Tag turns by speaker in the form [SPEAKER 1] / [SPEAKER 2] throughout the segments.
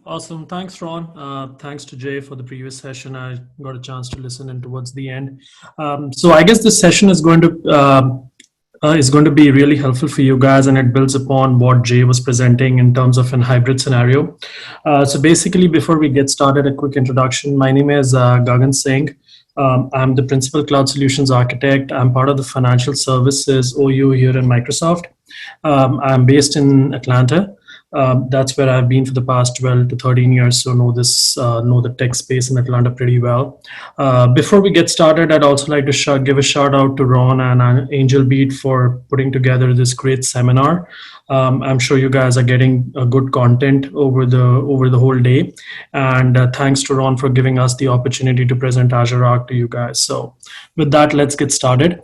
[SPEAKER 1] Awesome. Thanks, Ron. Thanks to Jay for the previous session. I got a chance to listen in towards the end. So I guess this session is going to be really helpful for you guys, and it builds upon what Jay was presenting in terms of an hybrid scenario. So basically, before we get started, a quick introduction. My name is Gagan Singh. I'm the principal cloud solutions architect. I'm part of the financial services OU here in Microsoft. I'm based in Atlanta. That's where I've been for the past 12 to 13 years, so know the tech space in Atlanta pretty well. Before we get started, I'd also like to give a shout out to Ron and Angel Beat for putting together this great seminar. I'm sure you guys are getting good content over the whole day, and thanks to Ron for giving us the opportunity to present Azure Arc to you guys. So, with that, let's get started.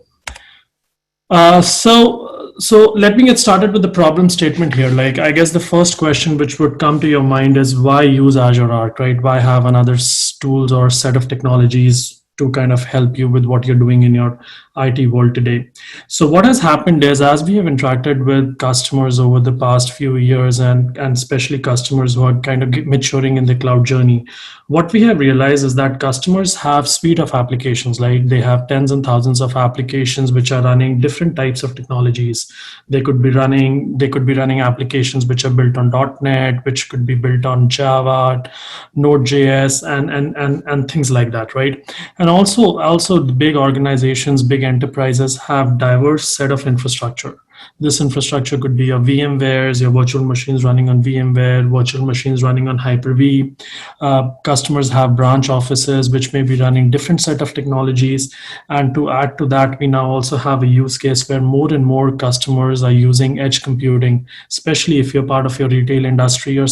[SPEAKER 1] So let me get started with the problem statement here. Like, I guess the first question which would come to your mind is why use Azure Arc, right? Why have another tools or set of technologies to kind of help you with what you're doing in your IT world today? So what has happened is, as we have interacted with customers over the past few years, and especially customers who are kind of maturing in the cloud journey, what we have realized is that customers have suite of applications. Like, they have tens and thousands of applications which are running different types of technologies. They could be running applications which are built on .NET, which could be built on Java, Node.js, and things like that, right? And also the big organizations, big enterprises have diverse set of infrastructure. This infrastructure could be your VMwares, your virtual machines running on VMware, virtual machines running on Hyper-V. Customers have branch offices which may be running different set of technologies. And to add to that, we now also have a use case where more and more customers are using edge computing, especially if you're part of your retail industry or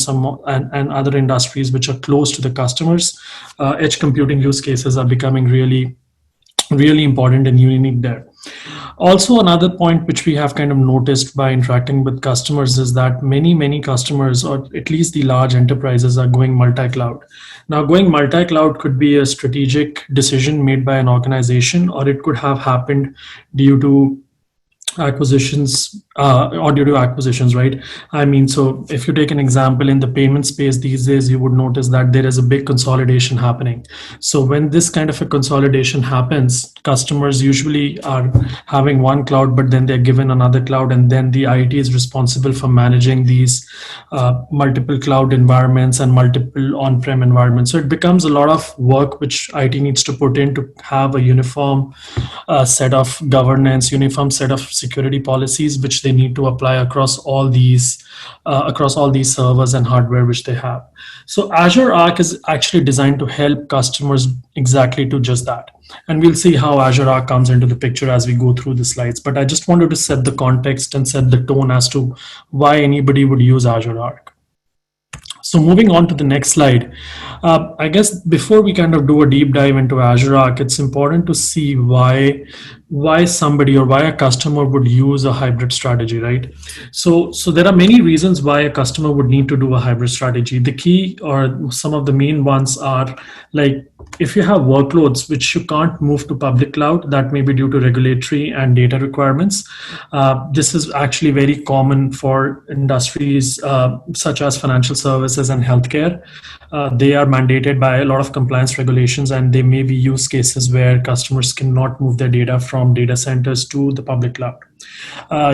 [SPEAKER 1] and other industries which are close to the customers. Edge computing use cases are becoming really important and unique there. Also, another point which we have kind of noticed by interacting with customers is that many customers, or at least the large enterprises, are going multi-cloud. Now, going multi-cloud could be a strategic decision made by an organization, or it could have happened due to acquisitions, right? I mean, so if you take an example in the payment space these days, you would notice that there is a big consolidation happening. So when this kind of a consolidation happens, customers usually are having one cloud, but then they're given another cloud, and then the IT is responsible for managing these multiple cloud environments and multiple on-prem environments. So it becomes a lot of work which IT needs to put in to have a uniform set of governance, uniform set of security policies which they need to apply across all these servers and hardware which they have. So Azure Arc is actually designed to help customers exactly to just that. And we'll see how Azure Arc comes into the picture as we go through the slides. But I just wanted to set the context and set the tone as to why anybody would use Azure Arc. So moving on to the next slide, I guess before we kind of do a deep dive into Azure Arc, it's important to see why somebody or why a customer would use a hybrid strategy, right? So there are many reasons why a customer would need to do a hybrid strategy. The key, or some of the main ones, are like, if you have workloads which you can't move to public cloud, that may be due to regulatory and data requirements. This is actually very common for industries such as financial services and healthcare. They are mandated by a lot of compliance regulations, and they may be use cases where customers cannot move their data from data centers to the public cloud.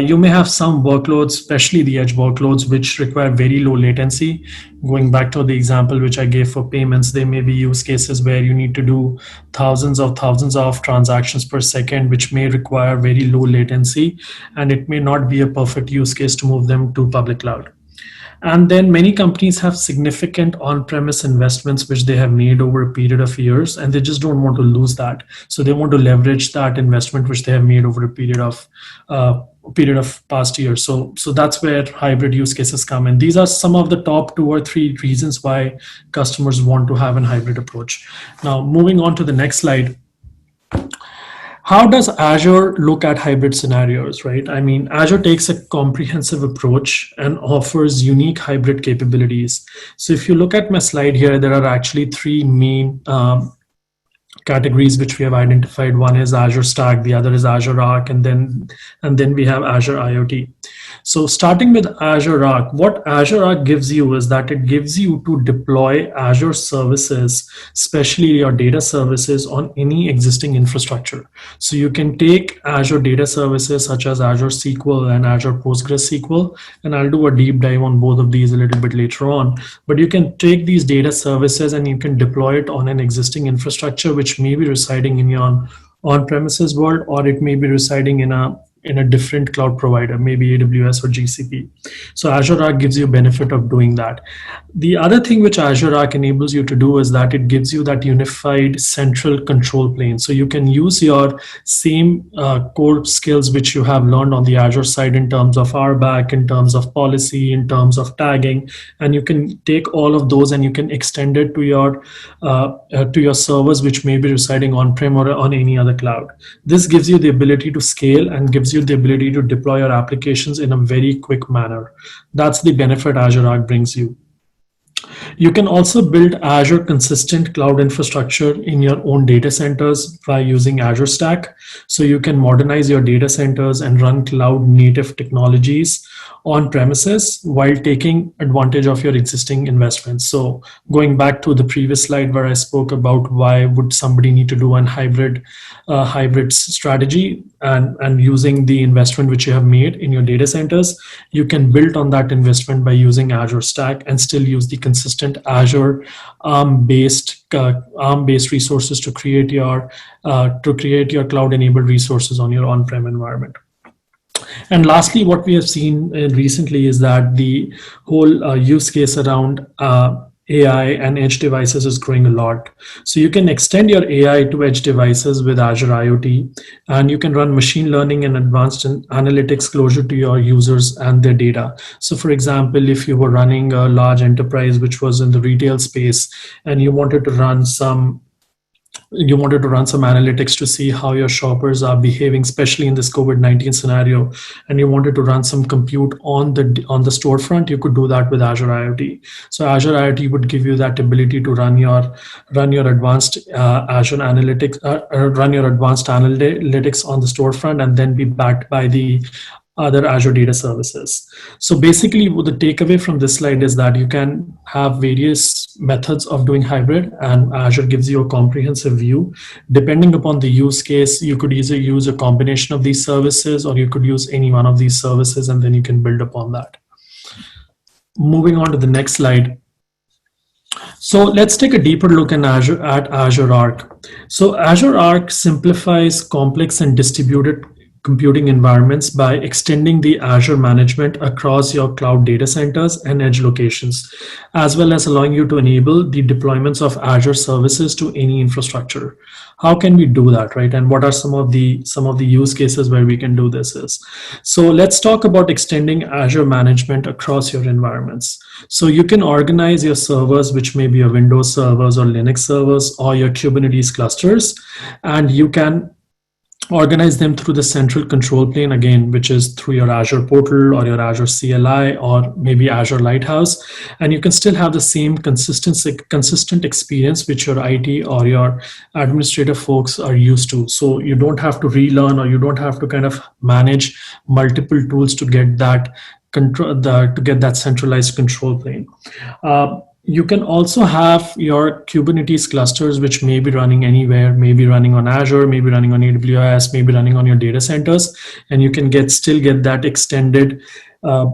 [SPEAKER 1] You may have some workloads, especially the edge workloads, which require very low latency. Going back to the example which I gave for payments, there may be use cases where you need to do thousands of transactions per second, which may require very low latency, and it may not be a perfect use case to move them to public cloud. And then many companies have significant on-premise investments which they have made over a period of years, and they just don't want to lose that. So they want to leverage that investment which they have made over a period of past years. So that's where hybrid use cases come in. These are some of the top 2 or 3 reasons why customers want to have a hybrid approach. Now, moving on to the next slide. How does Azure look at hybrid scenarios, right? I mean, Azure takes a comprehensive approach and offers unique hybrid capabilities. So if you look at my slide here, there are actually 3 main categories which we have identified. One is Azure Stack, the other is Azure Arc, and then we have Azure IoT. So starting with Azure Arc, what Azure Arc gives you is that it gives you to deploy Azure services, especially your data services, on any existing infrastructure. So you can take Azure data services such as Azure SQL and Azure PostgreSQL, and I'll do a deep dive on both of these a little bit later on. But you can take these data services and you can deploy it on an existing infrastructure, which may be residing in your on-premises world, or it may be residing in a different cloud provider, maybe AWS or GCP. So Azure Arc gives you benefit of doing that. The other thing which Azure Arc enables you to do is that it gives you that unified central control plane. So you can use your same core skills which you have learned on the Azure side in terms of RBAC, in terms of policy, in terms of tagging, and you can take all of those and you can extend it to your servers which may be residing on-prem or on any other cloud. This gives you the ability to scale and gives you the ability to deploy your applications in a very quick manner. That's the benefit Azure Arc brings you. You can also build Azure consistent cloud infrastructure in your own data centers by using Azure Stack. So you can modernize your data centers and run cloud native technologies on premises while taking advantage of your existing investments. So going back to the previous slide where I spoke about why would somebody need to do an hybrid strategy, and using the investment which you have made in your data centers, you can build on that investment by using Azure Stack and still use the consistent Azure ARM-based resources to create your cloud-enabled resources on your on-prem environment. And lastly, what we have seen recently is that the whole use case around AI and edge devices is growing a lot. So you can extend your AI to edge devices with Azure IoT, and you can run machine learning and advanced analytics closer to your users and their data. So for example, if you were running a large enterprise which was in the retail space and you wanted to run some analytics to see how your shoppers are behaving, especially in this COVID-19 scenario, and you wanted to run some compute on the storefront, you could do that with Azure IoT. So Azure IoT would give you that ability to run your advanced Azure analytics, run your advanced analytics on the storefront, and then be backed by the other Azure data services. So basically, the takeaway from this slide is that you can have various methods of doing hybrid, and Azure gives you a comprehensive view. Depending upon the use case, you could either use a combination of these services, or you could use any one of these services, and then you can build upon that. Moving on to the next slide. So let's take a deeper look at Azure Arc. So Azure Arc simplifies complex and distributed computing environments by extending the Azure management across your cloud data centers and edge locations, as well as allowing you to enable the deployments of Azure services to any infrastructure. How can we do that, right? And what are some of the use cases where we can do this is? So let's talk about extending Azure management across your environments. So you can organize your servers, which may be your Windows servers or Linux servers or your Kubernetes clusters, and you can organize them through the central control plane, again, which is through your Azure portal or your Azure CLI or maybe Azure Lighthouse. And you can still have the same consistent experience which your IT or your administrative folks are used to. So you don't have to relearn, or you don't have to kind of manage multiple tools to get that centralized control plane. You can also have your Kubernetes clusters, which may be running anywhere, maybe running on Azure, maybe running on AWS, maybe running on your data centers, and you can still get that extended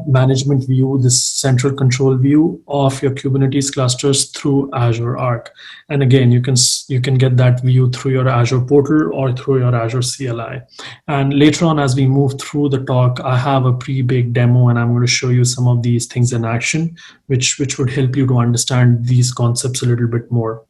[SPEAKER 1] management view, this central control view of your Kubernetes clusters through Azure Arc. And again, you can get that view through your Azure portal or through your Azure CLI. And later on, as we move through the talk, I have a pre-baked demo, and I'm going to show you some of these things in action, which would help you to understand these concepts a little bit more.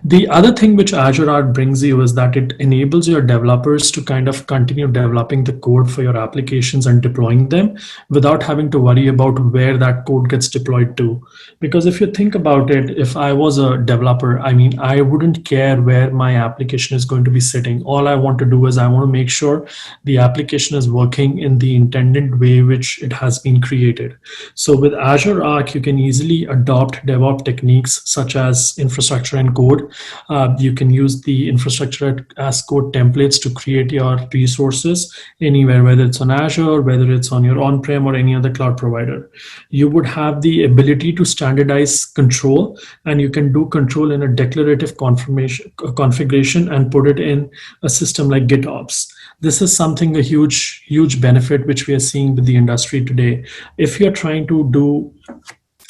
[SPEAKER 1] The other thing which Azure Arc brings you is that it enables your developers to kind of continue developing the code for your applications and deploying them without having to worry about where that code gets deployed to. Because if you think about it, if I was a developer, I mean, I wouldn't care where my application is going to be sitting. All I want to do is I want to make sure the application is working in the intended way which it has been created. So with Azure Arc, you can easily adopt DevOps techniques such as infrastructure and code code. You can use the infrastructure as code templates to create your resources anywhere, whether it's on Azure, whether it's on your on-prem or any other cloud provider. You would have the ability to standardize control, and you can do control in a declarative configuration and put it in a system like GitOps. This is something, a huge benefit which we are seeing with the industry today. If you're trying to do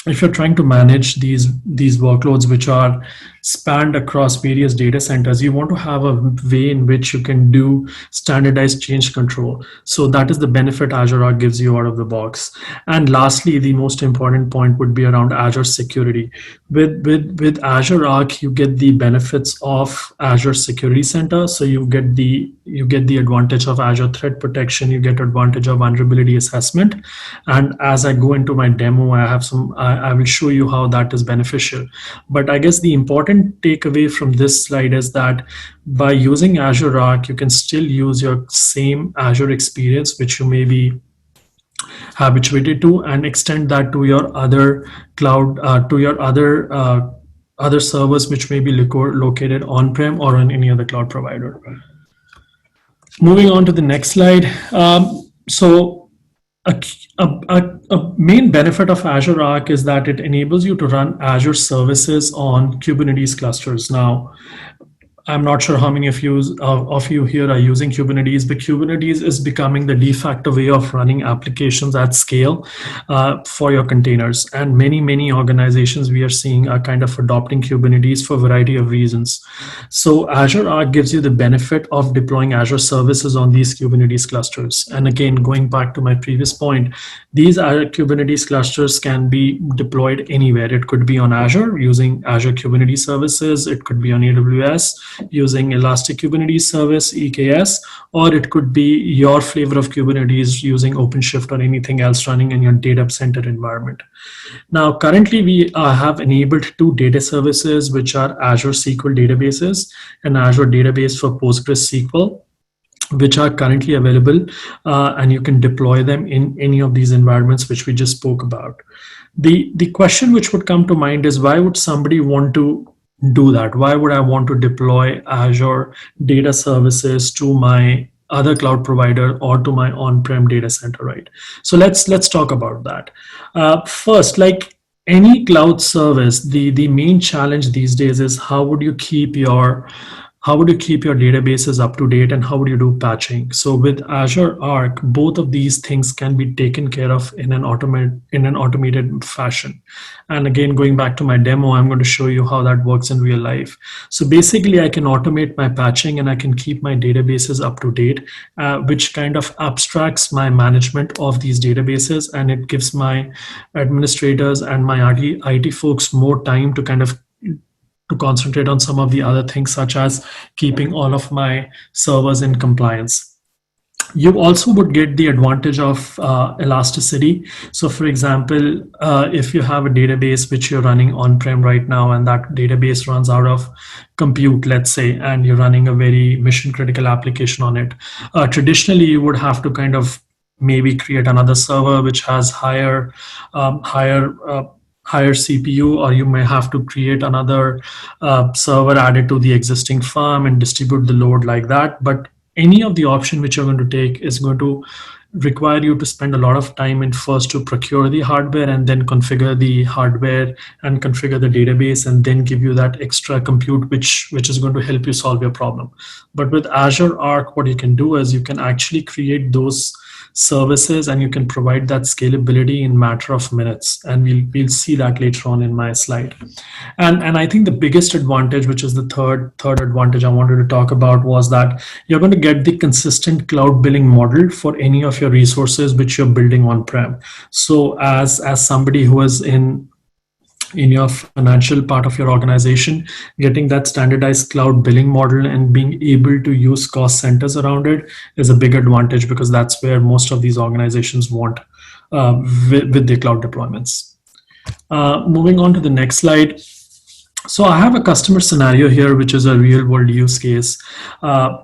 [SPEAKER 1] if you're trying to manage these workloads which are spanned across various data centers, you want to have a way in which you can do standardized change control. So that is the benefit Azure Arc gives you out of the box. And lastly, the most important point would be around Azure security. With Azure Arc, you get the benefits of Azure Security Center. So you get the advantage of Azure threat protection, you get advantage of vulnerability assessment. And as I go into my demo, I will show you how that is beneficial. But I guess the important takeaway from this slide is that by using Azure Arc, you can still use your same Azure experience, which you may be habituated to, and extend that to your other cloud, to your other servers, which may be located on-prem or on any other cloud provider. Moving on to the next slide. A main benefit of Azure Arc is that it enables you to run Azure services on Kubernetes clusters. Now, I'm not sure how many of you here are using Kubernetes, but Kubernetes is becoming the de facto way of running applications at scale for your containers. And many organizations we are seeing are kind of adopting Kubernetes for a variety of reasons. So Azure Arc gives you the benefit of deploying Azure services on these Kubernetes clusters. And again, going back to my previous point, these Kubernetes clusters can be deployed anywhere. It could be on Azure using Azure Kubernetes services. It could be on AWS using Elastic Kubernetes Service, EKS, or it could be your flavor of Kubernetes using OpenShift or anything else running in your data center environment. Now, currently we have enabled two data services, which are Azure SQL databases and Azure Database for PostgreSQL, which are currently available, and you can deploy them in any of these environments which we just spoke about. The question which would come to mind is, why would somebody want to do that? Why would I want to deploy Azure data services to my other cloud provider or to my on-prem data center, right? So let's talk about that. First, like any cloud service, the main challenge these days is how would you keep your databases up to date, and how would you do patching? So with Azure Arc, both of these things can be taken care of in an automated fashion. And again, going back to my demo, I'm going to show you how that works in real life. So basically, I can automate my patching and I can keep my databases up to date, which kind of abstracts my management of these databases, and it gives my administrators and my IT folks more time to to concentrate on some of the other things, such as keeping all of my servers in compliance. You also would get the advantage of elasticity. So for example, if you have a database which you're running on-prem right now, and that database runs out of compute, let's say, and you're running a very mission critical application on it, traditionally you would have to kind of maybe create another server which has higher CPU, or you may have to create another server added to the existing farm and distribute the load like that. But any of the option which you're going to take is going to require you to spend a lot of time in first to procure the hardware, and then configure the hardware and configure the database, and then give you that extra compute which is going to help you solve your problem. But with Azure Arc, what you can do is you can actually create those services, and you can provide that scalability in matter of minutes, and we'll see that later on in my slide. And I think the biggest advantage, which is the third advantage I wanted to talk about, was that you're going to get the consistent cloud billing model for any of your resources which you're building on-prem. So as somebody who is in your financial part of your organization, getting that standardized cloud billing model and being able to use cost centers around it is a big advantage, because that's where most of these organizations want with their cloud deployments. Moving on to the next slide. So I have a customer scenario here, which is a real world use case.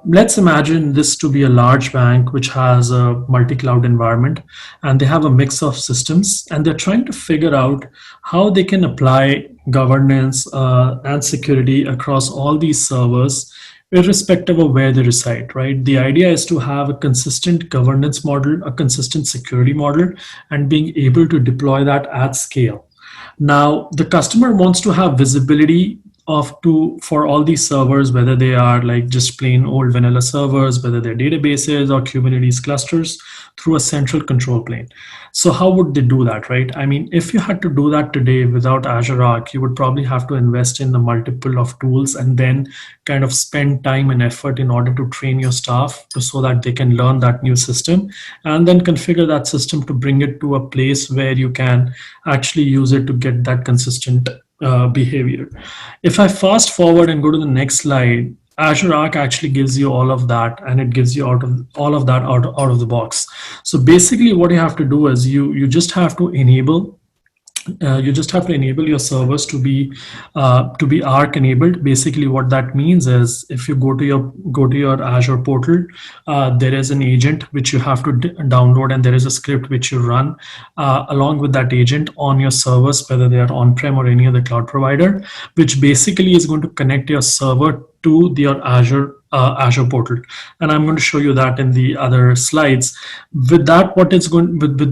[SPEAKER 1] Let's imagine this to be a large bank which has a multi-cloud environment, and they have a mix of systems, and they're trying to figure out how they can apply governance and security across all these servers, irrespective of where they reside, right? The idea is to have a consistent governance model, a consistent security model, and being able to deploy that at scale. Now, the customer wants to have visibility of to for all these servers, whether they are like just plain old vanilla servers, whether they're databases or Kubernetes clusters, through a central control plane. So how would they do that, right? I mean, if you had to do that today without Azure Arc, you would probably have to invest in the multiple of tools and then kind of spend time and effort in order to train your staff so that they can learn that new system and then configure that system to bring it to a place where you can actually use it to get that consistent behavior. If I fast forward and go to the next slide, Azure Arc actually gives you all of that, and it gives you out of all of that out of the box. So basically, what you have to do is you just have to enable your servers to be Arc enabled. Basically, what that means is if you go to your Azure portal, there is an agent which you have to download, and there is a script which you run along with that agent on your servers, whether they are on-prem or any other cloud provider, which basically is going to connect your server to your Azure portal, and I'm going to show you that in the other slides. With that, with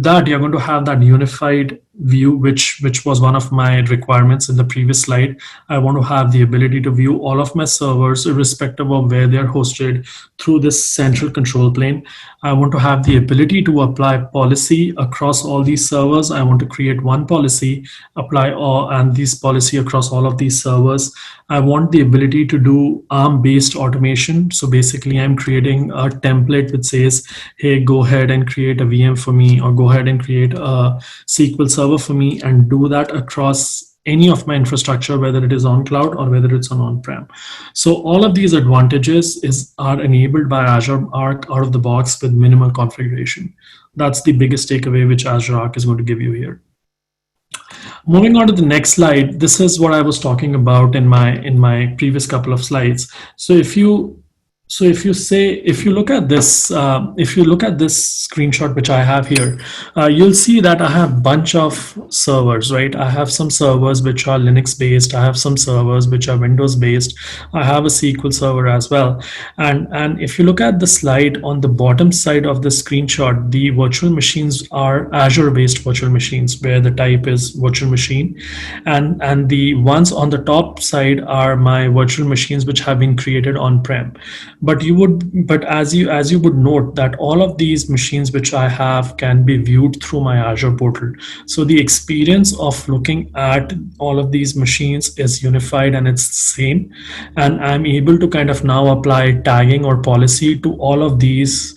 [SPEAKER 1] that, you're going to have that unified view, which was one of my requirements in the previous slide. I want to have the ability to view all of my servers, irrespective of where they're hosted, through this central control plane. I want to have the ability to apply policy across all these servers. I want to create one policy, apply all and this policy across all of these servers. I want the ability to do ARM-based automation. So basically, I'm creating a template which says, hey, go ahead and create a VM for me, or go ahead and create a SQL server for me, and do that across any of my infrastructure, whether it is on cloud or whether it's on-prem. So all of these advantages are enabled by Azure Arc out of the box with minimal configuration. That's the biggest takeaway which Azure Arc is going to give you here. Moving on to the next slide, this is what I was talking about in my previous couple of slides. So if you look at this screenshot which I have here, you'll see that I have a bunch of servers, right? I have some servers which are Linux based, I have some servers which are Windows based, I have a SQL server as well. And if you look at the slide on the bottom side of the screenshot, the virtual machines are Azure based virtual machines, where the type is virtual machine, and the ones on the top side are my virtual machines which have been created on-prem. But as you would note that all of these machines which I have can be viewed through my Azure portal. So the experience of looking at all of these machines is unified and it's the same. And I'm able to kind of now apply tagging or policy to all of these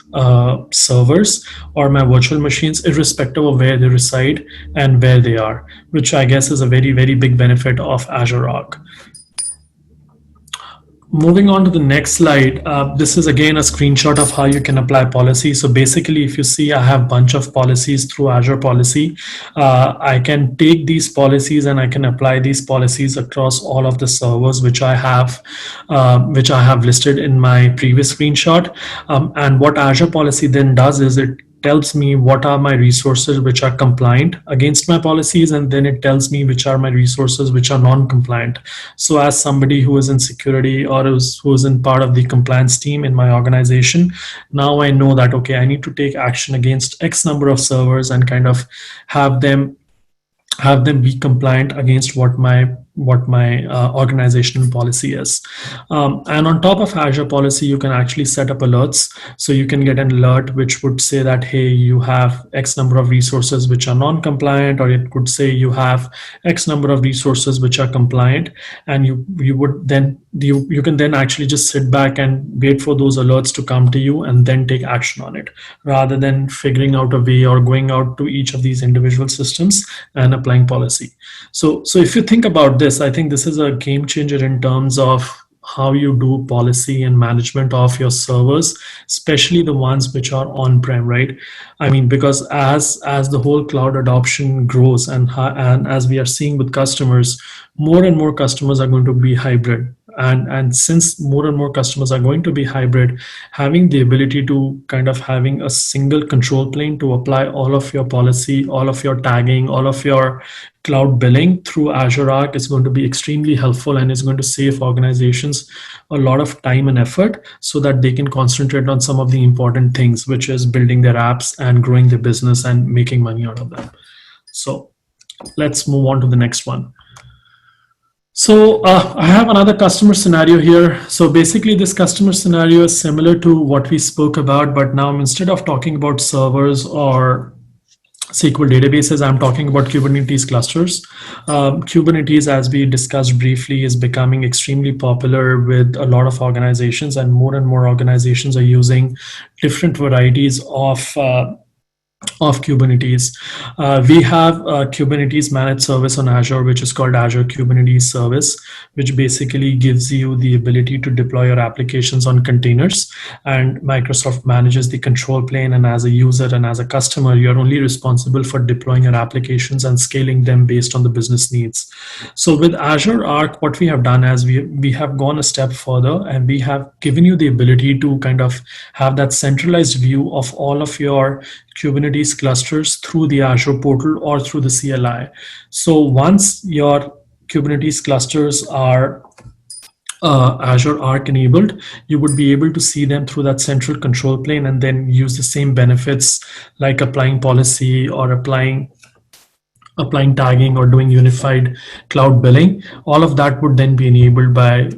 [SPEAKER 1] servers or my virtual machines, irrespective of where they reside and where they are, which I guess is a very, very big benefit of Azure Arc. Moving on to the next slide, this is again a screenshot of how you can apply policy. So basically, if you see, I have a bunch of policies through Azure Policy. I can take these policies and I can apply these policies across all of the servers which I have listed in my previous screenshot. And what Azure Policy then does is it tells me what are my resources which are compliant against my policies, and then it tells me which are my resources which are non-compliant. So as somebody who is in security or who is in part of the compliance team in my organization, now I know that, okay, I need to take action against X number of servers and kind of have them be compliant against what my organizational policy is. And on top of Azure Policy, you can actually set up alerts. So you can get an alert which would say that, hey, you have X number of resources which are non-compliant, or it could say you have X number of resources which are compliant, and you can then actually just sit back and wait for those alerts to come to you and then take action on it, rather than figuring out a way or going out to each of these individual systems and applying policy. So if you think about this, I think this is a game changer in terms of how you do policy and management of your servers, especially the ones which are on-prem, right? I mean, because as the whole cloud adoption grows, and as we are seeing with customers, more and more customers are going to be hybrid. And since more and more customers are going to be hybrid, having the ability to kind of having a single control plane to apply all of your policy, all of your tagging, all of your cloud billing through Azure Arc is going to be extremely helpful, and is going to save organizations a lot of time and effort so that they can concentrate on some of the important things, which is building their apps and growing their business and making money out of them. So let's move on to the next one. So I have another customer scenario here. So basically this customer scenario is similar to what we spoke about, but now instead of talking about servers or SQL databases, I'm talking about Kubernetes clusters. Kubernetes, as we discussed briefly, is becoming extremely popular with a lot of organizations, and more organizations are using different varieties of Kubernetes. We have a Kubernetes managed service on Azure, which is called Azure Kubernetes Service, which basically gives you the ability to deploy your applications on containers, and Microsoft manages the control plane. And as a user and as a customer, you're only responsible for deploying your applications and scaling them based on the business needs. So with Azure Arc, what we have done is we have gone a step further, and we have given you the ability to kind of have that centralized view of all of your Kubernetes clusters through the Azure portal or through the CLI. So once your Kubernetes clusters are Azure Arc enabled, you would be able to see them through that central control plane, and then use the same benefits like applying policy or applying tagging or doing unified cloud billing. All of that would then be enabled by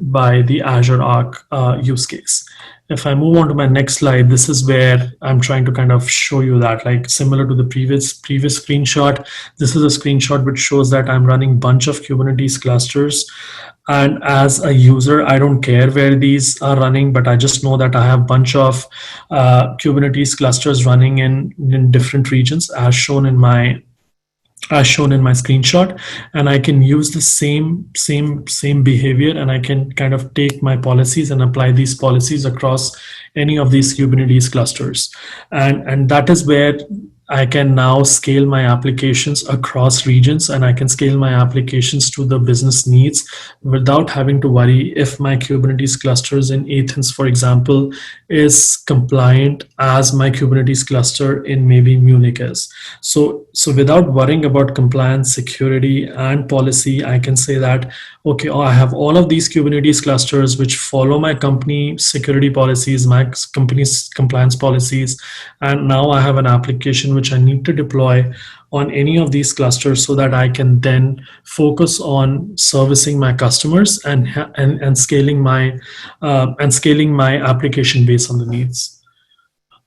[SPEAKER 1] the Azure Arc use case. If I move on to my next slide, this is where I'm trying to kind of show you that, like similar to the previous screenshot, this is a screenshot which shows that I'm running a bunch of Kubernetes clusters. And as a user, I don't care where these are running, but I just know that I have a bunch of Kubernetes clusters running in different regions as shown in my screenshot, and I can use the same behavior, and I can kind of take my policies and apply these policies across any of these Kubernetes clusters. And that is where I can now scale my applications across regions, and I can scale my applications to the business needs without having to worry if my Kubernetes clusters in Athens, for example, is compliant as my Kubernetes cluster in maybe Munich is. So without worrying about compliance, security, and policy, I can say that, okay, I have all of these Kubernetes clusters which follow my company security policies, my company's compliance policies, and now I have an application which I need to deploy on any of these clusters so that I can then focus on servicing my customers and scaling my application based on the needs.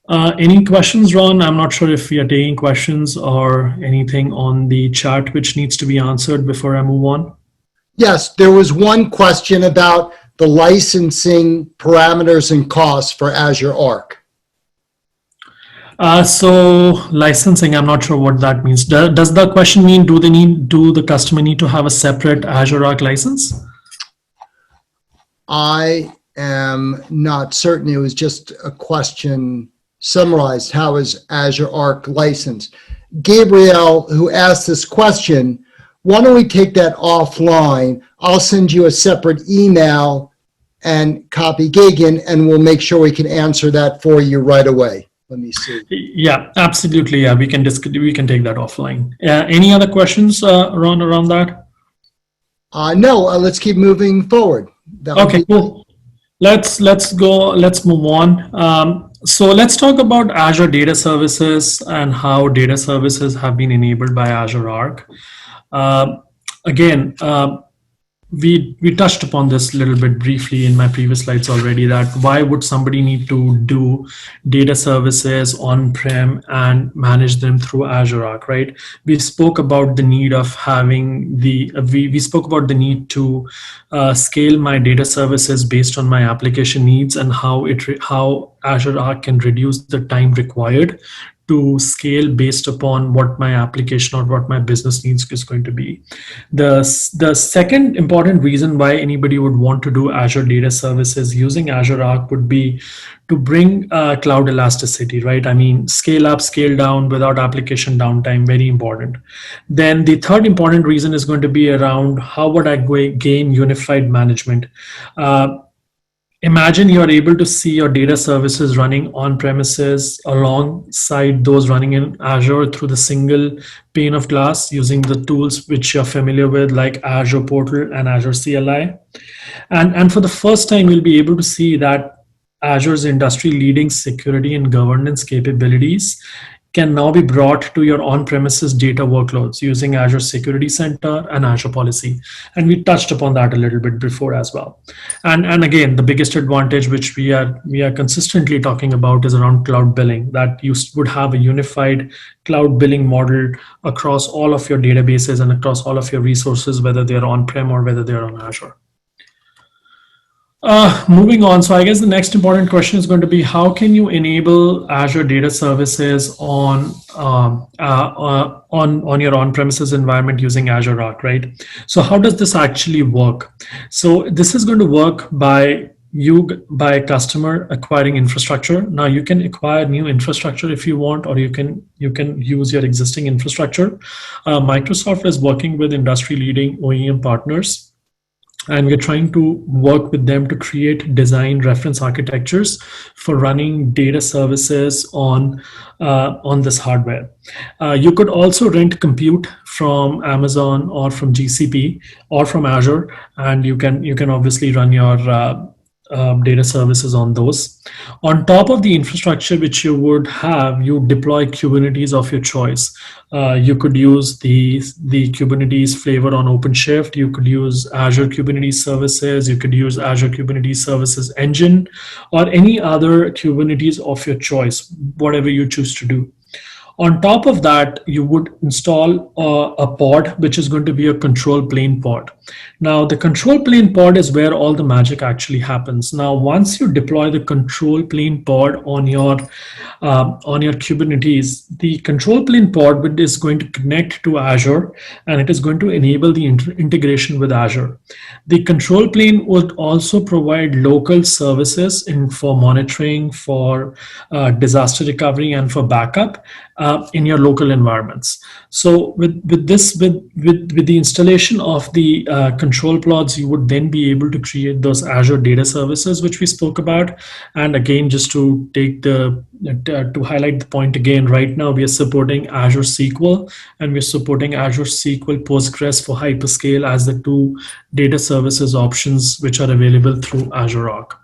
[SPEAKER 1] Any questions, Ron? I'm not sure if we are taking questions or anything on the chat which needs to be answered before I move on.
[SPEAKER 2] Yes, there was one question about the licensing parameters and costs for Azure Arc.
[SPEAKER 1] So licensing, I'm not sure what that means. Does the question mean do the customer need to have a separate Azure Arc license?
[SPEAKER 2] I am not certain. It was just a question summarized. How is Azure Arc licensed? Gabriel, who asked this question, why don't we take that offline? I'll send you a separate email and copy Gagan, and we'll make sure we can answer that for you right away. Let me see.
[SPEAKER 1] Yeah, absolutely. Yeah, we can take that offline. Any other questions, Ron, around that?
[SPEAKER 2] No. Let's keep moving forward.
[SPEAKER 1] Okay, cool. Let's move on. So let's talk about Azure Data Services and how data services have been enabled by Azure Arc. Again, we touched upon this a little bit briefly in my previous slides already, that why would somebody need to do data services on-prem and manage them through Azure Arc, right? We spoke about the need of having we spoke about the need to scale my data services based on my application needs, and how Azure Arc can reduce the time required to scale based upon what my application or what my business needs is going to be. The second important reason why anybody would want to do Azure data services using Azure Arc would be to bring cloud elasticity, right? I mean, scale up, scale down without application downtime, very important. Then the third important reason is going to be around how would I gain unified management. Uh, Imagine you're able to see your data services running on premises alongside those running in Azure through the single pane of glass using the tools which you're familiar with, like Azure Portal and Azure CLI. And for the first time, you'll be able to see that Azure's industry leading security and governance capabilities can now be brought to your on-premises data workloads using Azure Security Center and Azure Policy. And we touched upon that a little bit before as well. And again, the biggest advantage which we are consistently talking about is around cloud billing, that you would have a unified cloud billing model across all of your databases and across all of your resources, whether they're on-prem or whether they're on Azure. Moving on, so I guess the next important question is going to be how can you enable Azure data services on your on-premises environment using Azure Arc, right? So how does this actually work? So this is going to work by a customer acquiring infrastructure. Now you can acquire new infrastructure if you want, or you can use your existing infrastructure. Microsoft is working with industry leading OEM partners, and we're trying to work with them to create design reference architectures for running data services on this hardware. You could also rent compute from Amazon or from GCP or from Azure, and you can obviously run your data services on those. On top of the infrastructure which you would have, you deploy Kubernetes of your choice. You could use the Kubernetes flavor on OpenShift. You could use Azure Kubernetes services. You could use Azure Kubernetes Services Engine, or any other Kubernetes of your choice, whatever you choose to do. On top of that, you would install a pod, which is going to be a control plane pod. Now, the control plane pod is where all the magic actually happens. Now, once you deploy the control plane pod on your Kubernetes, the control plane pod is going to connect to Azure, and it is going to enable the integration with Azure. The control plane would also provide local services for monitoring, for disaster recovery, and for backup in your local environments. So with the installation of the control pods, you would then be able to create those Azure data services which we spoke about. And again, just to highlight the point again, right now we are supporting Azure SQL, and we're supporting Azure SQL Postgres for hyperscale as the two data services options which are available through Azure Arc.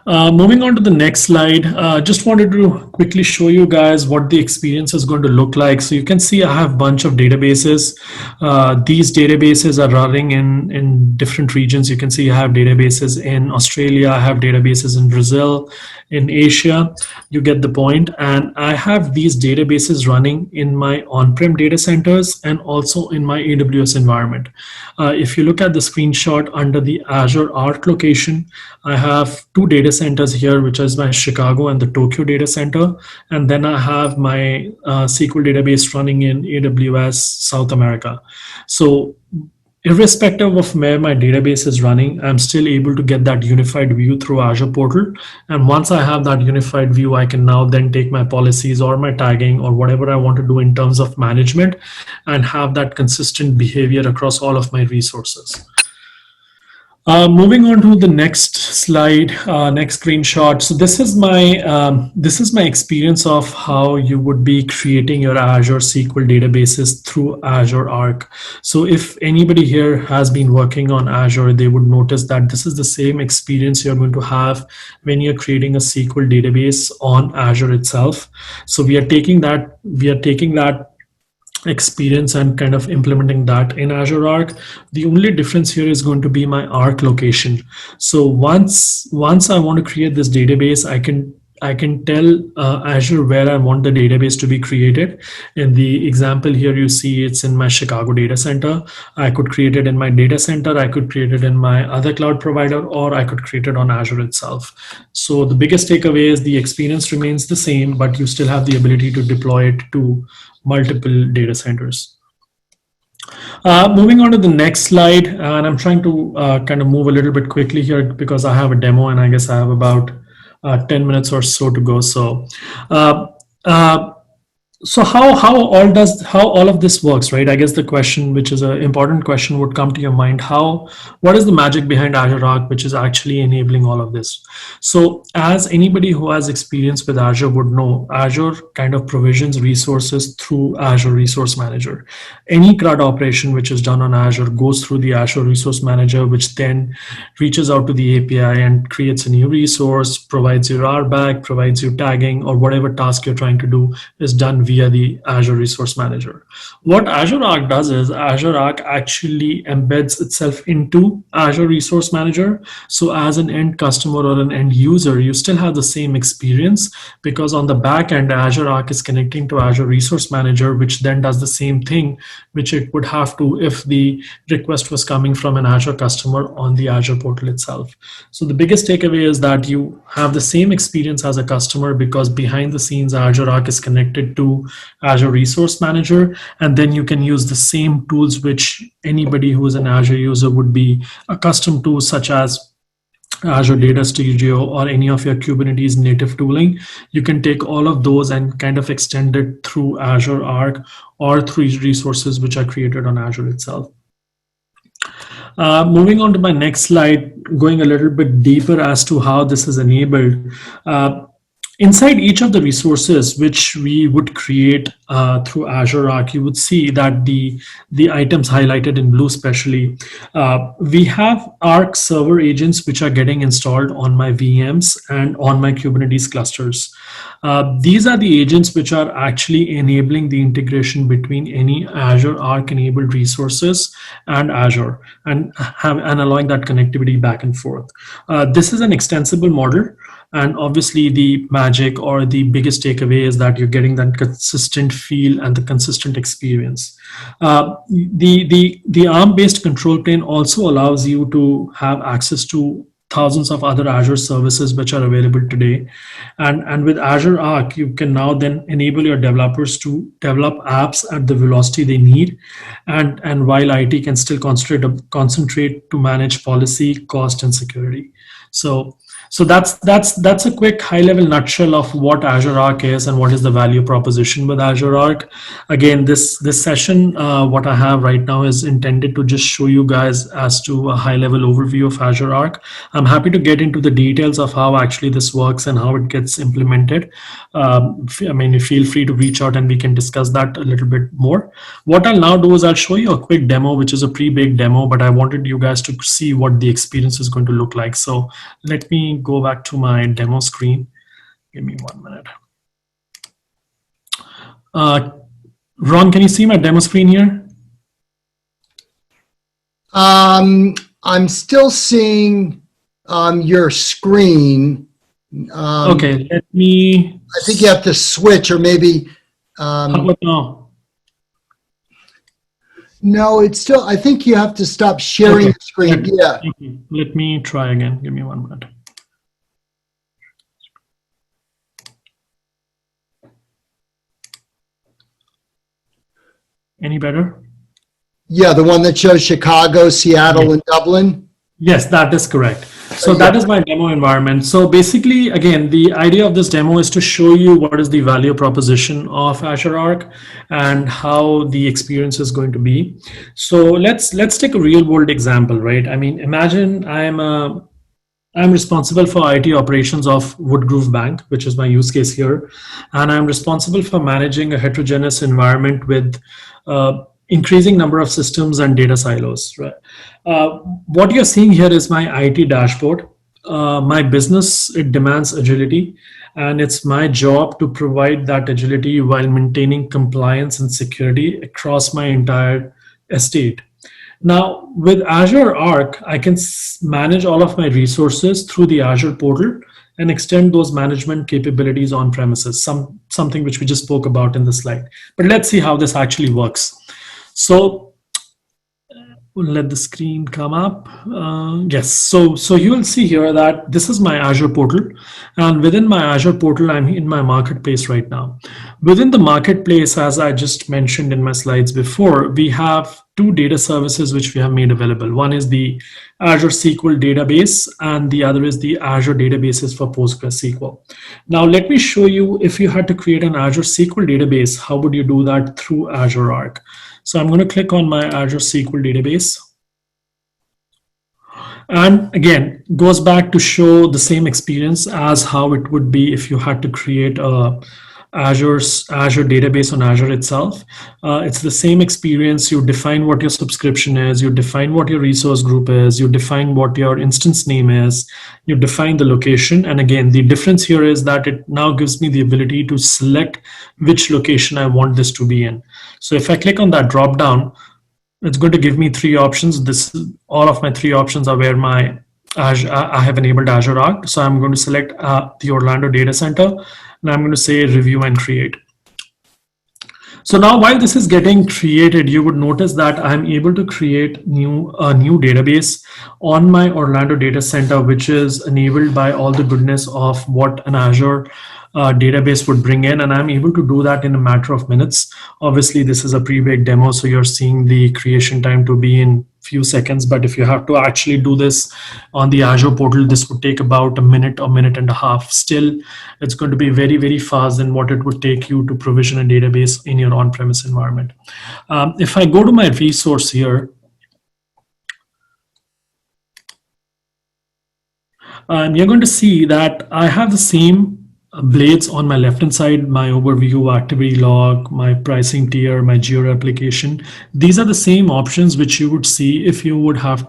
[SPEAKER 1] Moving on to the next slide, just wanted to quickly show you guys what the experience is going to look like. So you can see I have a bunch of databases. These databases are running in different regions. You can see I have databases in Australia, I have databases in Brazil, in Asia. You get the point. And I have these databases running in my on-prem data centers and also in my AWS environment. If you look at the screenshot under the Azure Arc location, I have two data centers here, which is my Chicago and the Tokyo data center. And then I have my SQL database running in AWS South America. So irrespective of where my database is running, I'm still able to get that unified view through Azure Portal. And once I have that unified view, I can now then take my policies or my tagging or whatever I want to do in terms of management and have that consistent behavior across all of my resources. Moving on to the next slide, next screenshot. So this is my experience of how you would be creating your Azure SQL databases through Azure Arc. So if anybody here has been working on Azure, they would notice that this is the same experience you're going to have when you're creating a SQL database on Azure itself. So we are taking that experience and kind of implementing that in Azure Arc. The only difference here is going to be my Arc location. So once I want to create this database, I can tell Azure where I want the database to be created. In the example here, you see it's in my Chicago data center. I could create it in my data center. I could create it in my other cloud provider, or I could create it on Azure itself. So the biggest takeaway is the experience remains the same, but you still have the ability to deploy it to multiple data centers. Moving on to the next slide, and I'm trying to kind of move a little bit quickly here because I have a demo and I guess I have about 10 minutes or so to go. Uh, uh, so how all of this works, right? I guess the question, which is an important question, would come to your mind: what is the magic behind Azure Arc, which is actually enabling all of this? So as anybody who has experience with Azure would know, Azure kind of provisions resources through Azure Resource Manager. Any CRUD operation which is done on Azure goes through the Azure Resource Manager, which then reaches out to the API and creates a new resource, provides you RBAC, provides you tagging, or whatever task you're trying to do is done via the Azure Resource Manager. What Azure Arc does is Azure Arc actually embeds itself into Azure Resource Manager. So as an end customer or an end user, you still have the same experience, because on the back end, Azure Arc is connecting to Azure Resource Manager, which then does the same thing, which it would have to if the request was coming from an Azure customer on the Azure portal itself. So the biggest takeaway is that you have the same experience as a customer, because behind the scenes, Azure Arc is connected to Azure Resource Manager, and then you can use the same tools which anybody who is an Azure user would be accustomed to, such as Azure Data Studio or any of your Kubernetes native tooling. You can take all of those and kind of extend it through Azure Arc or through resources which are created on Azure itself. Moving on to my next slide, going a little bit deeper as to how this is enabled. Inside each of the resources which we would create through Azure Arc, you would see that the items highlighted in blue especially, we have Arc server agents which are getting installed on my VMs and on my Kubernetes clusters. These are the agents which are actually enabling the integration between any Azure Arc enabled resources and Azure, and allowing that connectivity back and forth. This is an extensible model. And obviously the magic or the biggest takeaway is that you're getting that consistent feel and the consistent experience. The ARM-based control plane also allows you to have access to thousands of other Azure services which are available today. And with Azure Arc, you can now then enable your developers to develop apps at the velocity they need. And while IT can still concentrate to manage policy, cost, and security. So that's a quick high-level nutshell of what Azure Arc is and what is the value proposition with Azure Arc. Again, this session, what I have right now is intended to just show you guys as to a high-level overview of Azure Arc. I'm happy to get into the details of how actually this works and how it gets implemented. Feel free to reach out and we can discuss that a little bit more. What I'll now do is I'll show you a quick demo, which is a pre-baked demo, but I wanted you guys to see what the experience is going to look like. So let me go back to my demo screen. Give me 1 minute. Ron, can you see my demo screen here?
[SPEAKER 2] I'm still seeing your screen.
[SPEAKER 1] Okay, let me.
[SPEAKER 2] I think you have to switch, or maybe.
[SPEAKER 1] How about now?
[SPEAKER 2] No, it's still. I think you have to stop sharing the screen. Yeah.
[SPEAKER 1] Let me try again. Give me 1 minute. Any better?
[SPEAKER 2] Yeah, the one that shows Chicago, Seattle, and Dublin.
[SPEAKER 1] Yes, that is correct. So that is my demo environment. So basically, again, the idea of this demo is to show you what is the value proposition of Azure Arc and how the experience is going to be. So let's take a real world example, right? I mean, imagine I'm responsible for IT operations of Woodgrove Bank, which is my use case here. And I'm responsible for managing a heterogeneous environment with increasing number of systems and data silos. Right? What you're seeing here is my IT dashboard. My business, it demands agility, and it's my job to provide that agility while maintaining compliance and security across my entire estate. Now, with Azure Arc, I can manage all of my resources through the Azure portal and extend those management capabilities on premises, something which we just spoke about in the slide. But let's see how this actually works. So we'll let the screen come up. Yes, so you will see here that this is my Azure portal, and within my Azure portal, I'm in my marketplace right now. Within the marketplace, as I just mentioned in my slides before, we have two data services which we have made available. One is the Azure SQL database, and the other is the Azure databases for PostgreSQL. Now, let me show you, if you had to create an Azure SQL database, how would you do that through Azure Arc? So I'm going to click on my Azure SQL database. And again, goes back to show the same experience as how it would be if you had to create a Azure database on Azure itself. It's the same experience. You define what your subscription is, you define what your resource group is, you define what your instance name is, you define the location. And again, the difference here is that it now gives me the ability to select which location I want this to be in. So if I click on that drop down, it's going to give me three options. All of my three options are where my Azure, I have enabled Azure Arc. So I'm going to select the Orlando data center, and I'm going to say review and create. So now while this is getting created, you would notice that I'm able to create a new database on my Orlando data center, which is enabled by all the goodness of what an Azure database would bring in, and I'm able to do that in a matter of minutes. Obviously, this is a pre-baked demo, so you're seeing the creation time to be in few seconds, but if you have to actually do this on the Azure portal, this would take about a minute or minute and a half. Still, it's going to be very, very fast than what it would take you to provision a database in your on-premise environment. If I go to my resource here, you're going to see that I have the same blades on my left hand side, my overview, activity log, my pricing tier, my geo application. These are the same options which you would see if you would have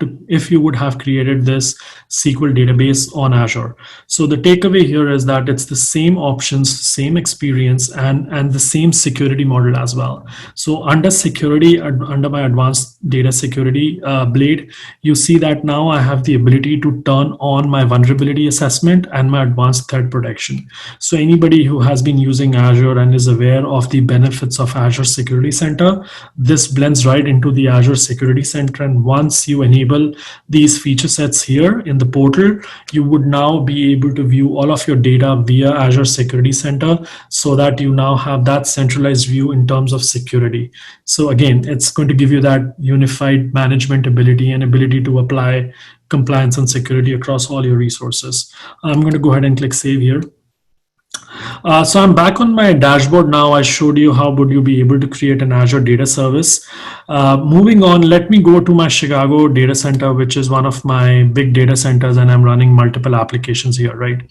[SPEAKER 1] created this SQL database on Azure. So the takeaway here is that it's the same options, same experience, and the same security model as well. So under security, under my advanced data security blade, you see that now I have the ability to turn on my vulnerability assessment and my advanced threat protection. So anybody who has been using Azure and is aware of the benefits of Azure Security Center, this blends right into the Azure Security Center. And once you enable these feature sets here in the portal, you would now be able to view all of your data via Azure Security Center, so that you now have that centralized view in terms of security. So again, it's going to give you that unified management ability and ability to apply compliance and security across all your resources. I'm going to go ahead and click save here. So I'm back on my dashboard now. I showed you how would you be able to create an Azure data service. Moving on, let me go to my Chicago data center, which is one of my big data centers, and I'm running multiple applications here, right?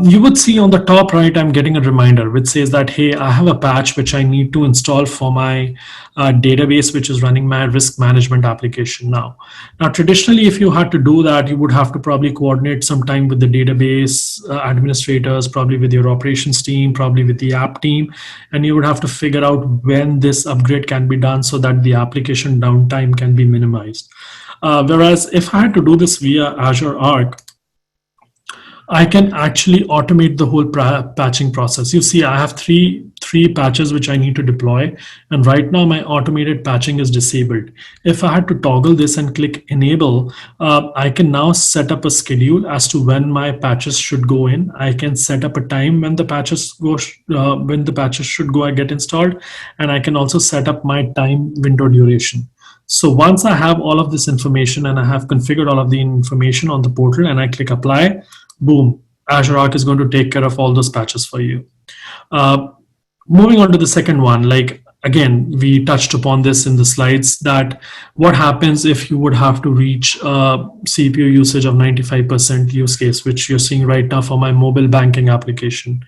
[SPEAKER 1] You would see on the top right, I'm getting a reminder which says that, hey, I have a patch which I need to install for my database, which is running my risk management application now. Now, traditionally, if you had to do that, you would have to probably coordinate some time with the database administrators, probably with your operations team, probably with the app team, and you would have to figure out when this upgrade can be done so that the application downtime can be minimized. Whereas if I had to do this via Azure Arc, I can actually automate the whole patching process. You see, I have three patches which I need to deploy, and right now my automated patching is disabled. If I had to toggle this and click enable, I can now set up a schedule as to when my patches should go in. I can set up a time when the patches should go and get installed, and I can also set up my time window duration. So once I have all of this information and I have configured all of the information on the portal and I click apply, boom, Azure Arc is going to take care of all those patches for you. Moving on to the second one, like again, we touched upon this in the slides, that what happens if you would have to reach CPU usage of 95% use case, which you're seeing right now for my mobile banking application.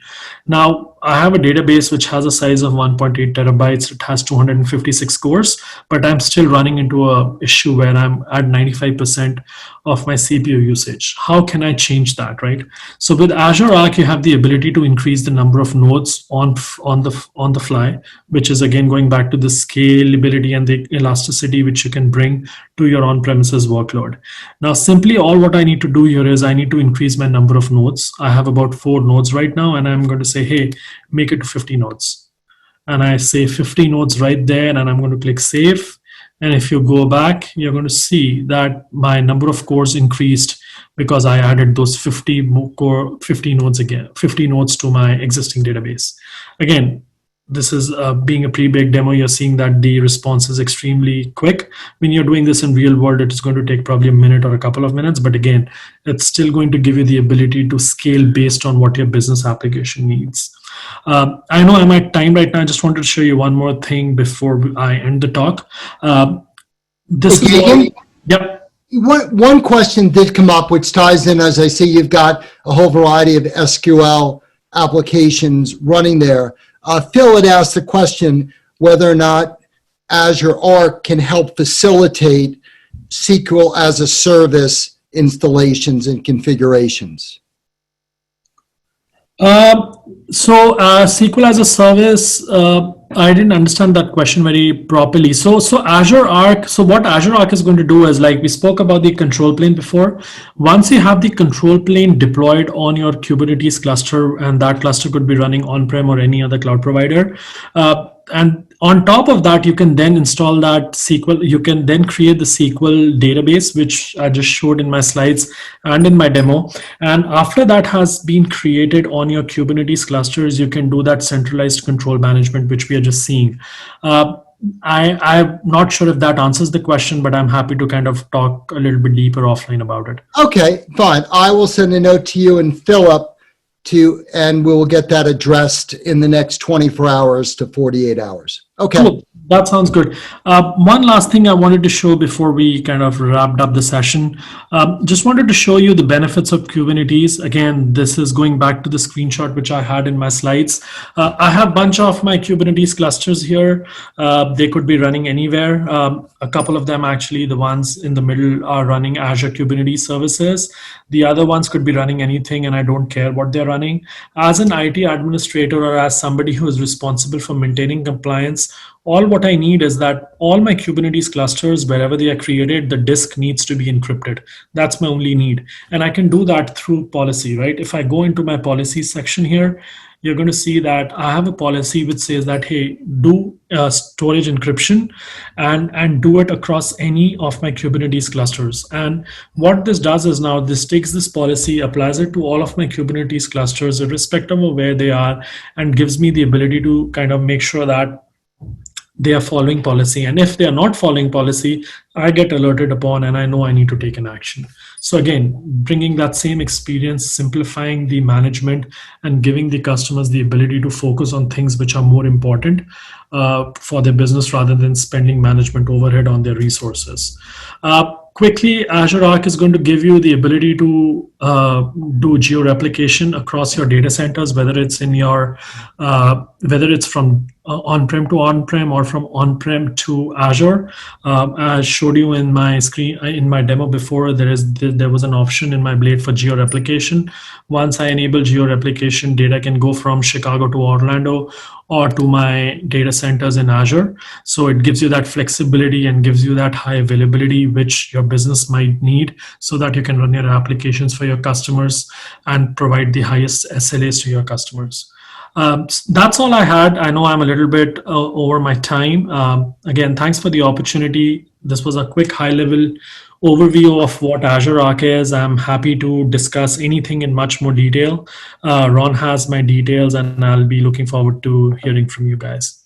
[SPEAKER 1] Now, I have a database which has a size of 1.8 terabytes. It has 256 cores, but I'm still running into an issue where I'm at 95% of my CPU usage. How can I change that, right? So with Azure Arc, you have the ability to increase the number of nodes on the fly, which is again again, going back to the scalability and the elasticity which you can bring to your on-premises workload. Now, simply all what I need to do here is I need to increase my number of nodes. I have about 4 nodes right now, and I'm going to say, hey, make it to 50 nodes. And I say 50 nodes right there, and I'm going to click save. And if you go back, you're going to see that my number of cores increased because I added those 50 core, 50 nodes again, 50 nodes to my existing database. Again, this is being a pre-baked demo. You're seeing that the response is extremely quick. When you're doing this in real world, it is going to take probably a minute or a couple of minutes. But again, it's still going to give you the ability to scale based on what your business application needs. I know I'm at time right now. I just wanted to show you one more thing before I end the talk. This is all, yep.
[SPEAKER 2] One question did come up, which ties in, as I see, you've got a whole variety of SQL applications running there. Phil had asked the question whether or not Azure Arc can help facilitate SQL as a service installations and configurations.
[SPEAKER 1] So SQL as a service, I didn't understand that question very properly. So Azure Arc, so what Azure Arc is going to do is, like we spoke about the control plane before, once you have the control plane deployed on your Kubernetes cluster, and that cluster could be running on-prem or any other cloud provider, and on top of that, you can then install that SQL. You can then create the SQL database, which I just showed in my slides and in my demo. And after that has been created on your Kubernetes clusters, you can do that centralized control management, which we are just seeing. I'm not sure if that answers the question, but I'm happy to kind of talk a little bit deeper offline about it.
[SPEAKER 2] Okay, fine. I will send a note to you and Philip and we'll get that addressed in the next 24 hours to 48 hours. Okay.
[SPEAKER 1] Cool. That sounds good. One last thing I wanted to show before we kind of wrapped up the session. Just wanted to show you the benefits of Kubernetes. Again, this is going back to the screenshot which I had in my slides. I have a bunch of my Kubernetes clusters here. They could be running anywhere. A couple of them, actually, the ones in the middle are running Azure Kubernetes services. The other ones could be running anything, and I don't care what they're running. As an IT administrator or as somebody who is responsible for maintaining compliance, all what I need is that all my Kubernetes clusters, wherever they are created, the disk needs to be encrypted. That's my only need. And I can do that through policy, right? If I go into my policy section here, you're going to see that I have a policy which says that, hey, do storage encryption and do it across any of my Kubernetes clusters. And what this does is now this takes this policy, applies it to all of my Kubernetes clusters, irrespective of where they are, and gives me the ability to kind of make sure that they are following policy. And if they are not following policy, I get alerted upon and I know I need to take an action. So again, bringing that same experience, simplifying the management and giving the customers the ability to focus on things which are more important for their business rather than spending management overhead on their resources. Quickly, Azure Arc is going to give you the ability to do geo-replication across your data centers, whether it's in your, whether it's from on-prem to on-prem or from on-prem to Azure. I showed you in my screen, in my demo before, there was an option in my blade for geo-replication. Once I enable geo-replication, data can go from Chicago to Orlando or to my data centers in Azure. So it gives you that flexibility and gives you that high availability which your business might need so that you can run your applications for your customers and provide the highest SLAs to your customers. That's all I had. I know I'm a little bit over my time. Again, thanks for the opportunity. This was a quick high-level overview of what Azure Arc is. I'm happy to discuss anything in much more detail. Ron has my details, and I'll be looking forward to hearing from you guys.